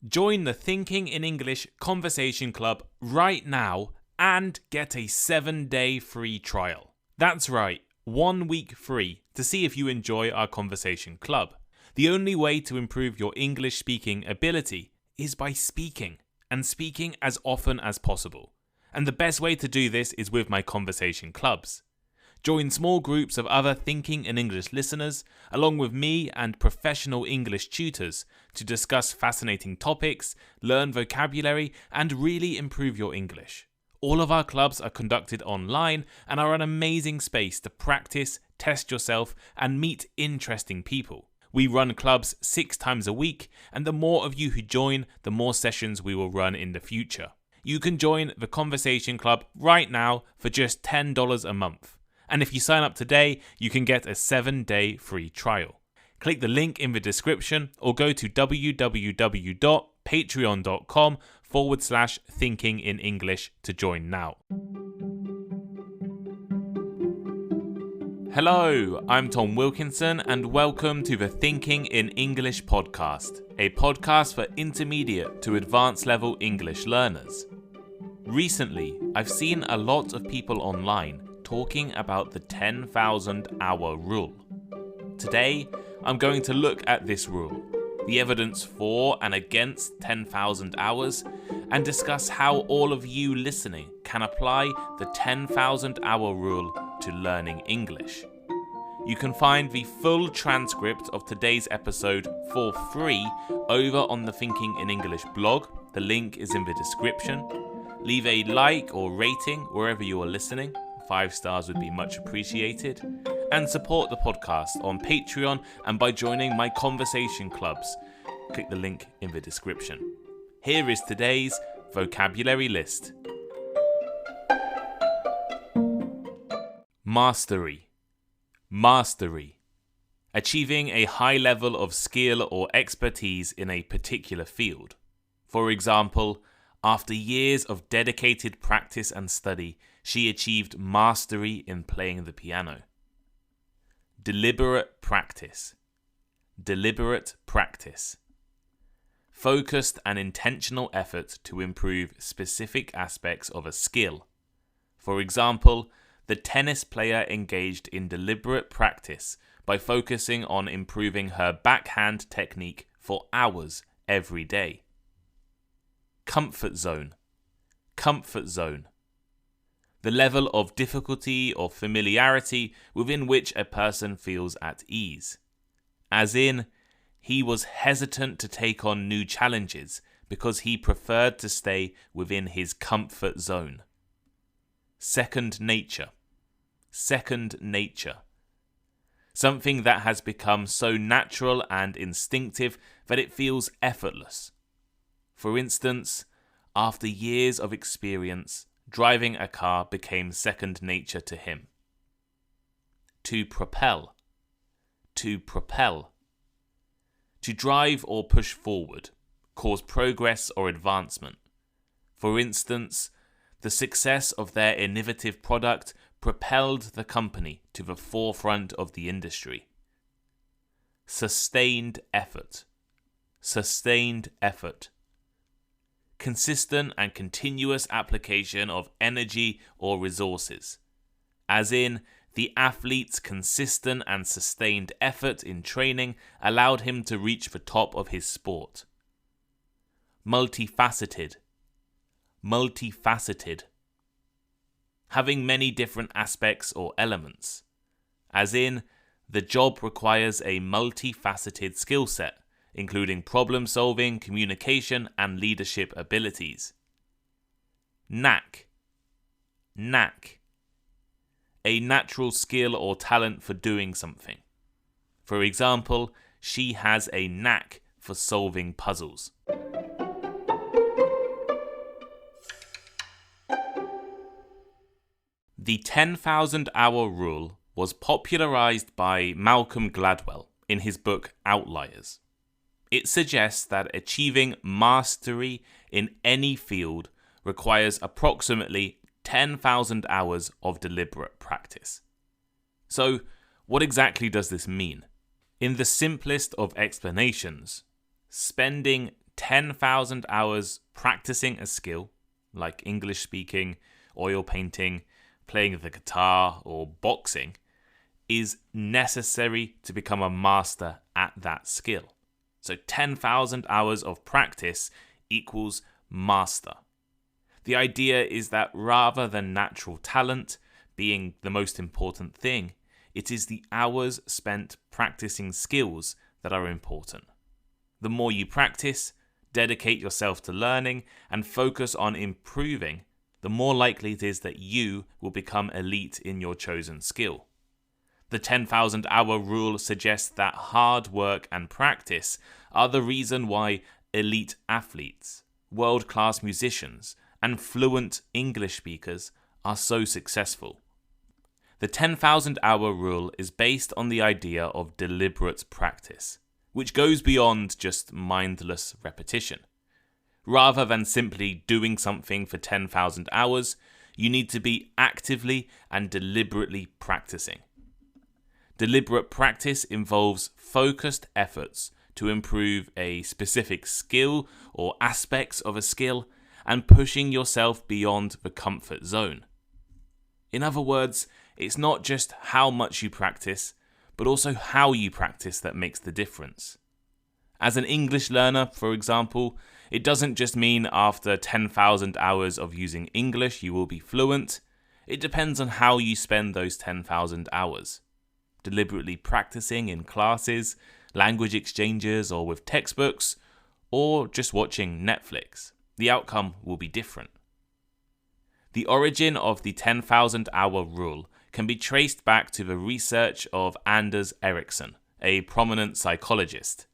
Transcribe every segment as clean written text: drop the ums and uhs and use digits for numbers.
Join the Thinking in English Conversation Club right now and get a 7-day free trial. That's right, 1 week free to see if you enjoy our conversation club. The only way to improve your English speaking ability is by speaking, and speaking as often as possible. And the best way to do this is with my conversation clubs. Join small groups of other Thinking in English listeners, along with me and professional English tutors, to discuss fascinating topics, learn vocabulary, and really improve your English. All of our clubs are conducted online and are an amazing space to practice, test yourself, and meet interesting people. We run clubs 6 times a week, and the more of you who join, the more sessions we will run in the future. You can join the Conversation Club right now for just $10 a month. And if you sign up today, you can get a 7-day free trial. Click the link in the description or go to www.patreon.com/thinkinginenglish to join now. Hello, I'm Tom Wilkinson and welcome to the Thinking in English podcast, a podcast for intermediate to advanced level English learners. Recently, I've seen a lot of people online talking about the 10,000 hour rule. Today, I'm going to look at this rule, the evidence for and against 10,000 hours, and discuss how all of you listening can apply the 10,000 hour rule to learning English. You can find the full transcript of today's episode for free over on the Thinking in English blog. The link is in the description. Leave a like or rating wherever you are listening. 5 stars would be much appreciated. And support the podcast on Patreon and by joining my conversation clubs. Click the link in the description. Here is today's vocabulary list. Mastery. Mastery. Achieving a high level of skill or expertise in a particular field. For example, after years of dedicated practice and study, she achieved mastery in playing the piano. Deliberate practice. Deliberate practice. Focused and intentional effort to improve specific aspects of a skill. For example, the tennis player engaged in deliberate practice by focusing on improving her backhand technique for hours every day. Comfort zone. Comfort zone. The level of difficulty or familiarity within which a person feels at ease. As in, he was hesitant to take on new challenges because he preferred to stay within his comfort zone. Second nature. Second nature. Something that has become so natural and instinctive that it feels effortless. For instance, after years of experience, driving a car became second nature to him. To propel. To propel. To drive or push forward, cause progress or advancement. For instance, the success of their innovative product propelled the company to the forefront of the industry. Sustained effort. Sustained effort. Consistent and continuous application of energy or resources, as in, the athlete's consistent and sustained effort in training allowed him to reach the top of his sport. Multifaceted. Multifaceted. Having many different aspects or elements, as in, the job requires a multifaceted skill set, including problem-solving, communication, and leadership abilities. Knack. Knack. A natural skill or talent for doing something. For example, she has a knack for solving puzzles. The 10,000 hour rule was popularized by Malcolm Gladwell in his book Outliers. It suggests that achieving mastery in any field requires approximately 10,000 hours of deliberate practice. So, what exactly does this mean? In the simplest of explanations, spending 10,000 hours practicing a skill, like English speaking, oil painting, playing the guitar, or boxing, is necessary to become a master at that skill. So 10,000 hours of practice equals master. The idea is that rather than natural talent being the most important thing, it is the hours spent practicing skills that are important. The more you practice, dedicate yourself to learning, and focus on improving, the more likely it is that you will become elite in your chosen skill. The 10,000 hour rule suggests that hard work and practice are the reason why elite athletes, world-class musicians, and fluent English speakers are so successful. The 10,000 hour rule is based on the idea of deliberate practice, which goes beyond just mindless repetition. Rather than simply doing something for 10,000 hours, you need to be actively and deliberately practicing. Deliberate practice involves focused efforts to improve a specific skill or aspects of a skill and pushing yourself beyond the comfort zone. In other words, it's not just how much you practice, but also how you practice that makes the difference. As an English learner, for example, it doesn't just mean after 10,000 hours of using English you will be fluent. It depends on how you spend those 10,000 hours. Deliberately practicing in classes, language exchanges, or with textbooks, or just watching Netflix. The outcome will be different. The origin of the 10,000 hour rule can be traced back to the research of Anders Ericsson, a prominent psychologist.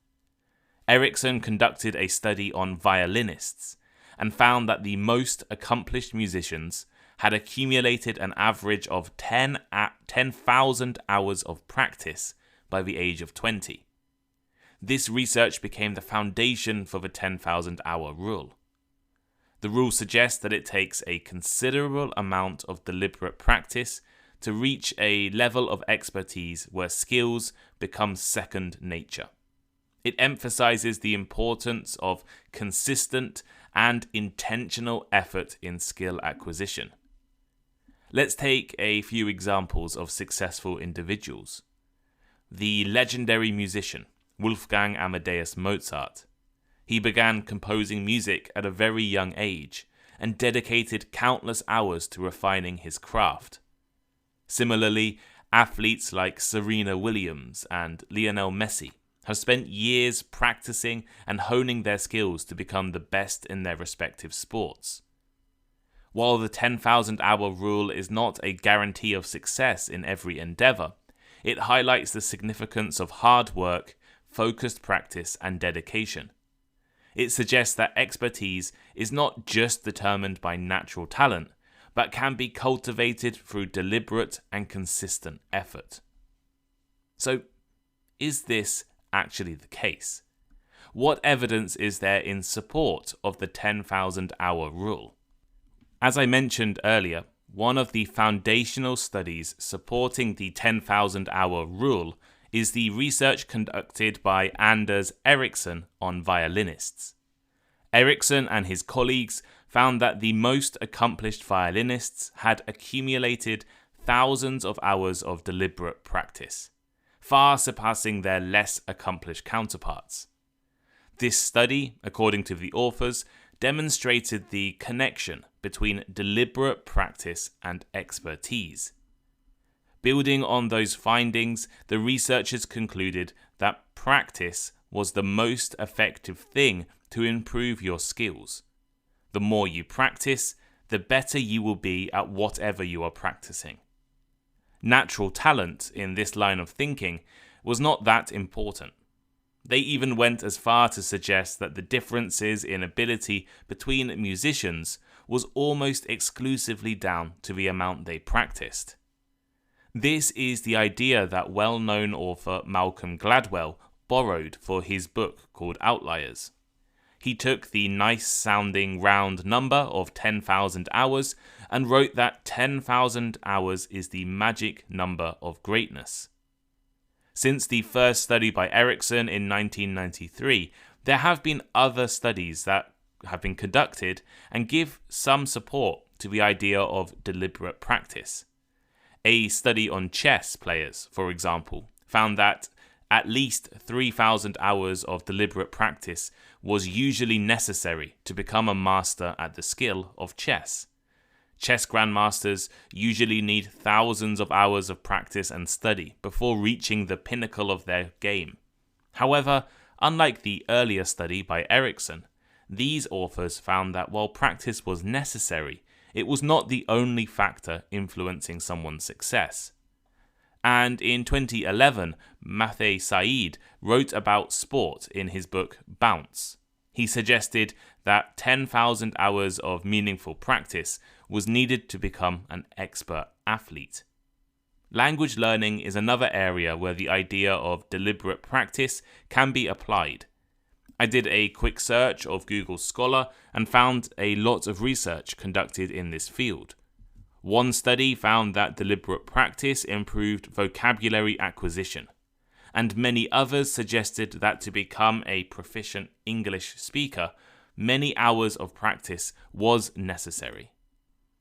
Ericsson conducted a study on violinists and found that the most accomplished musicians had accumulated an average of 10,000 hours of practice by the age of 20. This research became the foundation for the 10,000 hour rule. The rule suggests that it takes a considerable amount of deliberate practice to reach a level of expertise where skills become second nature. It emphasizes the importance of consistent and intentional effort in skill acquisition. Let's take a few examples of successful individuals. The legendary musician Wolfgang Amadeus Mozart. He began composing music at a very young age and dedicated countless hours to refining his craft. Similarly, athletes like Serena Williams and Lionel Messi have spent years practicing and honing their skills to become the best in their respective sports. While the 10,000 hour rule is not a guarantee of success in every endeavor, it highlights the significance of hard work, focused practice, and dedication. It suggests that expertise is not just determined by natural talent, but can be cultivated through deliberate and consistent effort. So, is this actually the case? What evidence is there in support of the 10,000 hour rule? As I mentioned earlier, one of the foundational studies supporting the 10,000 hour rule is the research conducted by Anders Ericsson on violinists. Ericsson and his colleagues found that the most accomplished violinists had accumulated thousands of hours of deliberate practice, far surpassing their less accomplished counterparts. This study, according to the authors, demonstrated the connection between deliberate practice and expertise. Building on those findings, the researchers concluded that practice was the most effective thing to improve your skills. The more you practice, the better you will be at whatever you are practicing. Natural talent in this line of thinking was not that important. They even went as far to suggest that the differences in ability between musicians was almost exclusively down to the amount they practiced. This is the idea that well-known author Malcolm Gladwell borrowed for his book called Outliers. He took the nice-sounding round number of 10,000 hours and wrote that 10,000 hours is the magic number of greatness. Since the first study by Ericsson in 1993, There have been other studies that have been conducted and give some support to the idea of deliberate practice. A study on chess players, for example, found that at least 3,000 hours of deliberate practice was usually necessary to become a master at the skill of chess. Chess grandmasters usually need thousands of hours of practice and study before reaching the pinnacle of their game. However, unlike the earlier study by Ericsson, these authors found that while practice was necessary, it was not the only factor influencing someone's success. And in 2011, Mathai Saeed wrote about sport in his book Bounce. He suggested that 10,000 hours of meaningful practice was needed to become an expert athlete. Language learning is another area where the idea of deliberate practice can be applied. I did a quick search of Google Scholar and found a lot of research conducted in this field. One study found that deliberate practice improved vocabulary acquisition, and many others suggested that to become a proficient English speaker, many hours of practice was necessary.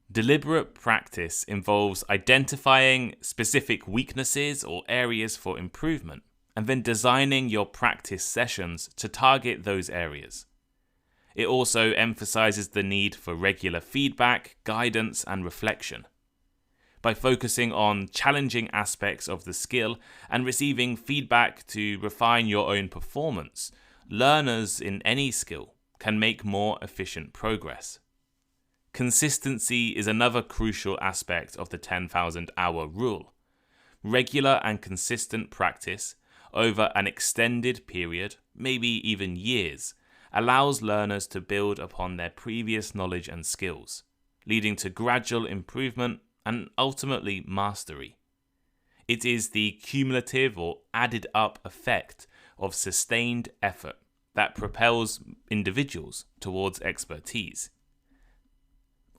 Deliberate practice involves identifying specific weaknesses or areas for improvement, and then designing your practice sessions to target those areas. It also emphasizes the need for regular feedback, guidance, and reflection. By focusing on challenging aspects of the skill and receiving feedback to refine your own performance, learners in any skill can make more efficient progress. Consistency is another crucial aspect of the 10,000 hour rule. Regular and consistent practice over an extended period, maybe even years, allows learners to build upon their previous knowledge and skills, leading to gradual improvement and ultimately mastery. It is the cumulative or added up effect of sustained effort that propels individuals towards expertise.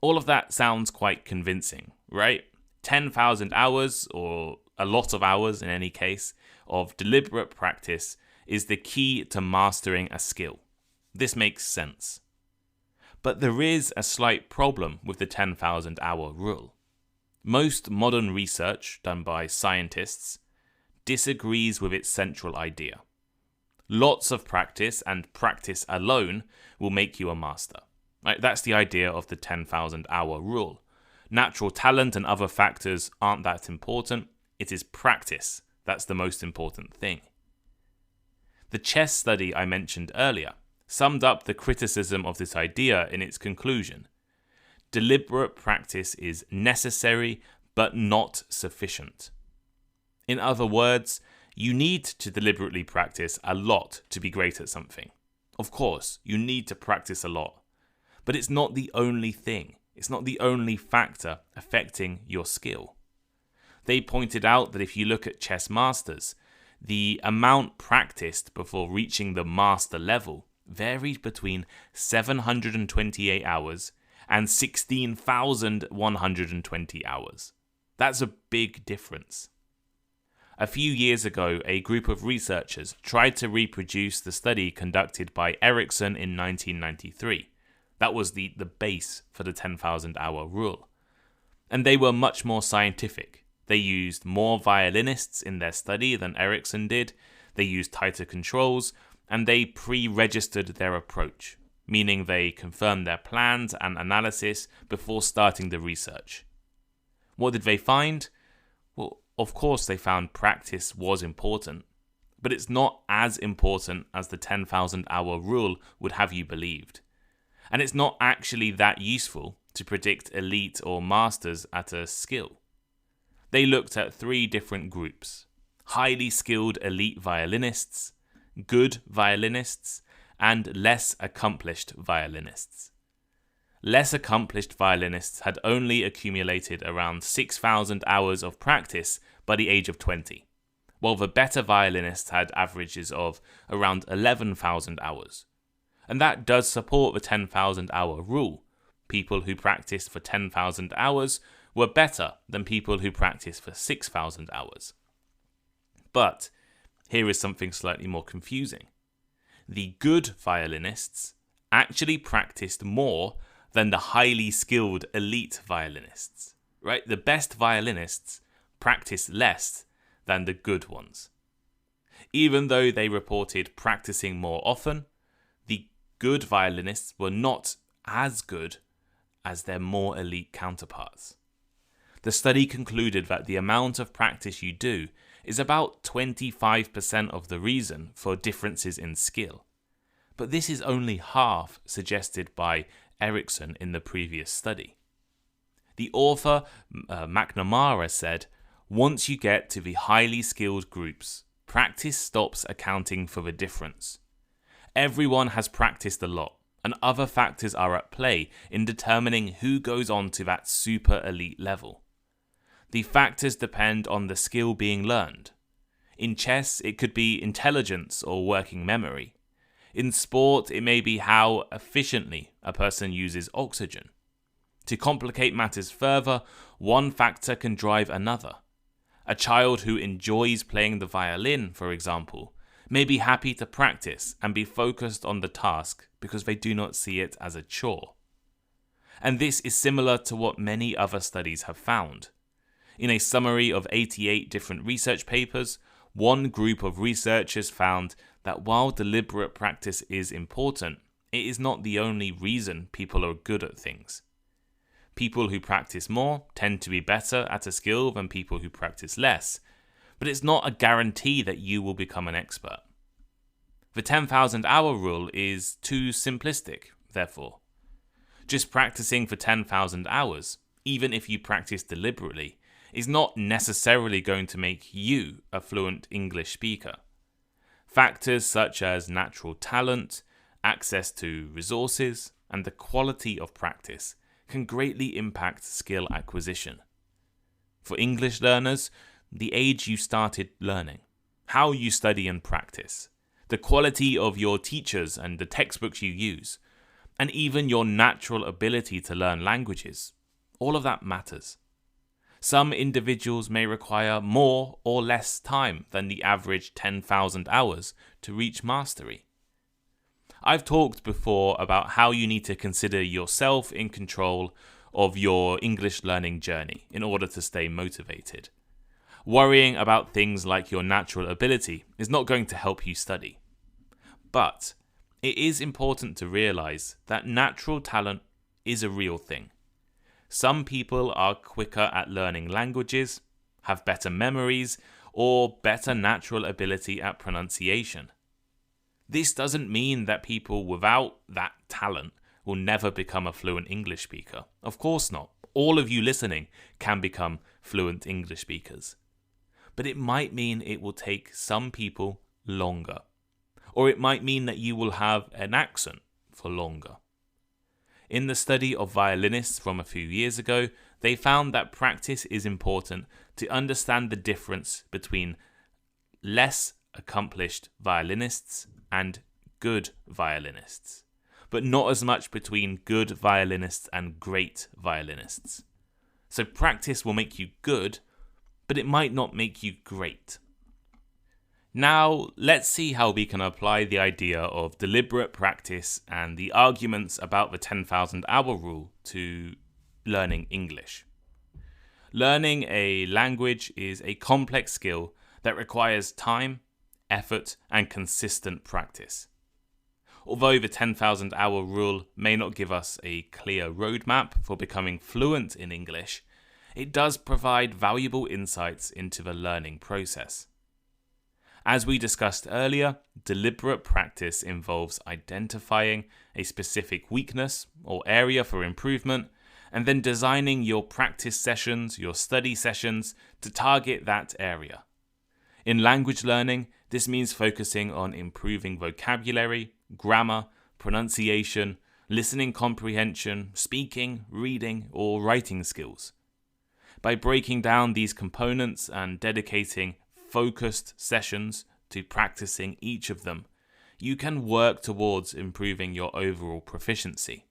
All of that sounds quite convincing, right? 10,000 hours, or a lot of hours in any case, of deliberate practice is the key to mastering a skill. This makes sense. But there is a slight problem with the 10,000 hour rule. Most modern research done by scientists disagrees with its central idea. Lots of practice and practice alone will make you a master. Right? That's the idea of the 10,000 hour rule. Natural talent and other factors aren't that important. It is practice that's the most important thing. The chess study I mentioned earlier summed up the criticism of this idea in its conclusion. Deliberate practice is necessary but not sufficient. In other words, you need to deliberately practice a lot to be great at something. Of course, you need to practice a lot. But it's not the only thing. It's not the only factor affecting your skill. They pointed out that if you look at chess masters, the amount practiced before reaching the master level varied between 728 hours and 16,120 hours. That's a big difference. A few years ago, a group of researchers tried to reproduce the study conducted by Ericsson in 1993. That was the base for the 10,000 hour rule. And they were much more scientific. They used more violinists in their study than Ericsson did. They used tighter controls, and they pre-registered their approach, meaning they confirmed their plans and analysis before starting the research. What did they find? Well, of course they found practice was important, but it's not as important as the 10,000 hour rule would have you believed. And it's not actually that useful to predict elite or masters at a skill. They looked at 3 different groups: highly skilled elite violinists, good violinists, and less accomplished violinists. Less accomplished violinists had only accumulated around 6,000 hours of practice by the age of 20, while the better violinists had averages of around 11,000 hours. And that does support the 10,000 hour rule. People who practiced for 10,000 hours were better than people who practiced for 6,000 hours. But here is something slightly more confusing. the good violinists actually practiced more than the highly skilled elite violinists, right? The best violinists practice less than the good ones. Even though they reported practicing more often, the good violinists were not as good as their more elite counterparts. The study concluded that the amount of practice you do is about 25% of the reason for differences in skill. But this is only half suggested by Erickson in the previous study. The author, McNamara, said, once you get to the highly skilled groups, practice stops accounting for the difference. Everyone has practiced a lot, and other factors are at play in determining who goes on to that super elite level. The factors depend on the skill being learned. In chess, it could be intelligence or working memory. In sport, it may be how efficiently a person uses oxygen. To complicate matters further, one factor can drive another. A child who enjoys playing the violin, for example, may be happy to practice and be focused on the task because they do not see it as a chore. And this is similar to what many other studies have found. In a summary of 88 different research papers, one group of researchers found that while deliberate practice is important, it is not the only reason people are good at things. People who practice more tend to be better at a skill than people who practice less, but it's not a guarantee that you will become an expert. The 10,000 hour rule is too simplistic, therefore. Just practicing for 10,000 hours, even if you practice deliberately, is not necessarily going to make you a fluent English speaker. Factors such as natural talent, access to resources, and the quality of practice can greatly impact skill acquisition. For English learners, the age you started learning, how you study and practice, the quality of your teachers and the textbooks you use, and even your natural ability to learn languages, all of that matters. Some individuals may require more or less time than the average 10,000 hours to reach mastery. I've talked before about how you need to consider yourself in control of your English learning journey in order to stay motivated. Worrying about things like your natural ability is not going to help you study. But it is important to realize that natural talent is a real thing. Some people are quicker at learning languages, have better memories, or better natural ability at pronunciation. This doesn't mean that people without that talent will never become a fluent English speaker. Of course not. All of you listening can become fluent English speakers. But it might mean it will take some people longer. Or it might mean that you will have an accent for longer. In the study of violinists from a few years ago, they found that practice is important to understand the difference between less accomplished violinists and good violinists, but not as much between good violinists and great violinists. So practice will make you good, but it might not make you great. Now, let's see how we can apply the idea of deliberate practice and the arguments about the 10,000 hour rule to learning English. Learning a language is a complex skill that requires time, effort, and consistent practice. Although the 10,000 hour rule may not give us a clear roadmap for becoming fluent in English, it does provide valuable insights into the learning process. As we discussed earlier, deliberate practice involves identifying a specific weakness or area for improvement, and then designing your practice sessions, your study sessions, to target that area. In language learning, this means focusing on improving vocabulary, grammar, pronunciation, listening comprehension, speaking, reading, or writing skills. By breaking down these components and dedicating focused sessions to practicing each of them, you can work towards improving your overall proficiency.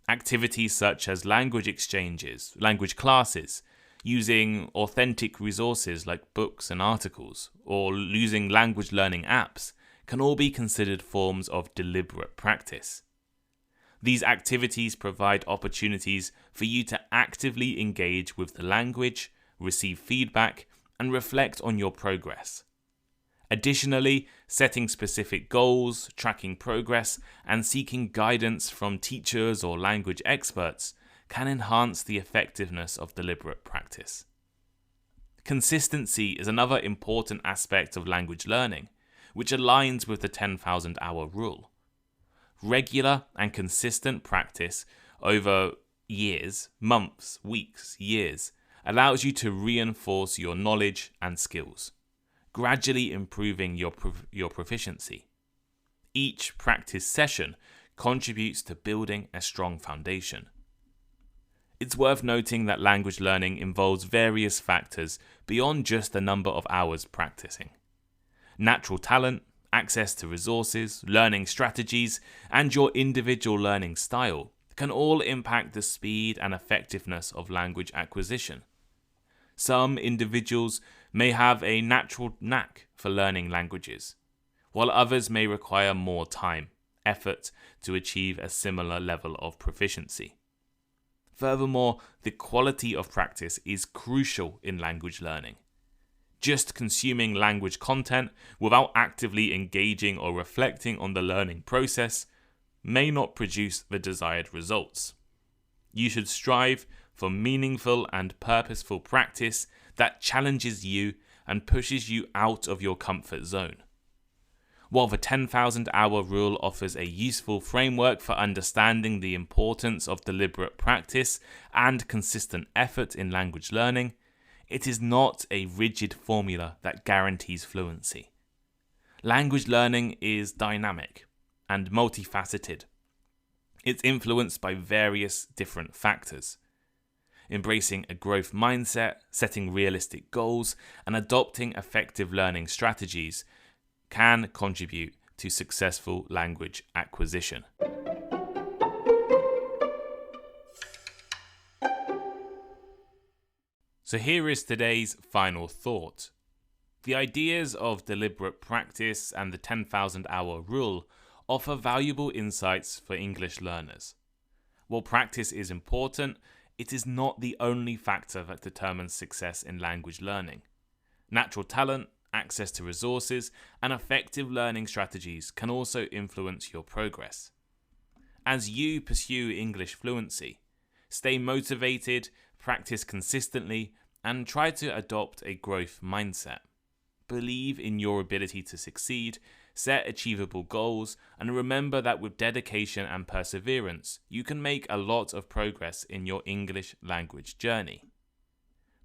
Activities such as language exchanges, language classes, using authentic resources like books and articles, or using language learning apps can all be considered forms of deliberate practice. These activities provide opportunities for you to actively engage with the language, receive feedback, and reflect on your progress. Additionally, setting specific goals, tracking progress, and seeking guidance from teachers or language experts can enhance the effectiveness of deliberate practice. Consistency is another important aspect of language learning, which aligns with the 10,000-hour rule. Regular and consistent practice over years, months, weeks, years allows you to reinforce your knowledge and skills, gradually improving your proficiency. Each practice session contributes to building a strong foundation. It's worth noting that language learning involves various factors beyond just the number of hours practicing. Natural talent, access to resources, learning strategies, and your individual learning style can all impact the speed and effectiveness of language acquisition. Some individuals may have a natural knack for learning languages, while others may require more time, effort to achieve a similar level of proficiency. Furthermore, the quality of practice is crucial in language learning. Just consuming language content without actively engaging or reflecting on the learning process may not produce the desired results. You should strive for meaningful and purposeful practice that challenges you and pushes you out of your comfort zone. While the 10,000-hour rule offers a useful framework for understanding the importance of deliberate practice and consistent effort in language learning, it is not a rigid formula that guarantees fluency. Language learning is dynamic and multifaceted. It's influenced by various different factors. Embracing a growth mindset, setting realistic goals, and adopting effective learning strategies can contribute to successful language acquisition. So here is today's final thought. The ideas of deliberate practice and the 10,000-hour rule offer valuable insights for English learners. While practice is important, it is not the only factor that determines success in language learning. Natural talent, access to resources, and effective learning strategies can also influence your progress. As you pursue English fluency, stay motivated, practice consistently, and try to adopt a growth mindset. Believe in your ability to succeed, set achievable goals, and remember that with dedication and perseverance, you can make a lot of progress in your English language journey.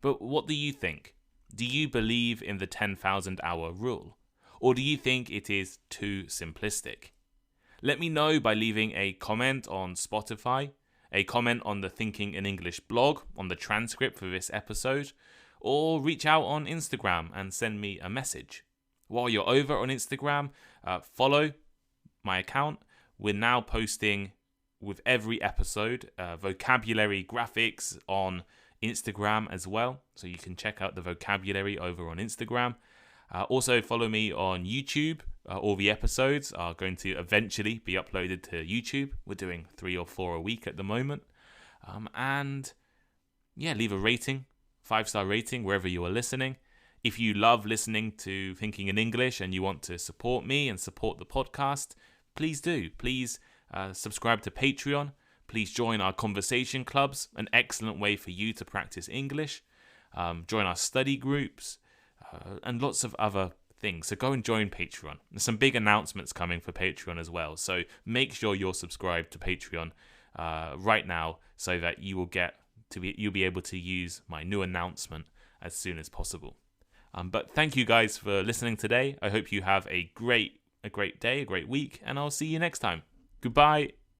But what do you think? Do you believe in the 10,000-hour rule? Or do you think it is too simplistic? Let me know by leaving a comment on Spotify, a comment on the Thinking in English blog, on the transcript for this episode, or reach out on Instagram and send me a message. While you're over on Instagram, follow my account. We're now posting with every episode vocabulary graphics on Instagram as well, so you can check out the vocabulary over on Instagram. Also follow me on YouTube. All the episodes are going to eventually be uploaded to YouTube. We're doing 3 or 4 a week at the moment. Leave a rating, 5-star rating wherever you are listening. If you love listening to Thinking in English and you want to support me and support the podcast, please do. Please subscribe to Patreon. Please join our conversation clubs, an excellent way for you to practice English. Join our study groups and lots of other things. So go and join Patreon. There's some big announcements coming for Patreon as well. So make sure you're subscribed to Patreon right now so that you'll be able to use my new announcement as soon as possible. But thank you guys for listening today. I hope you have a great day, a great week, and I'll see you next time. Goodbye.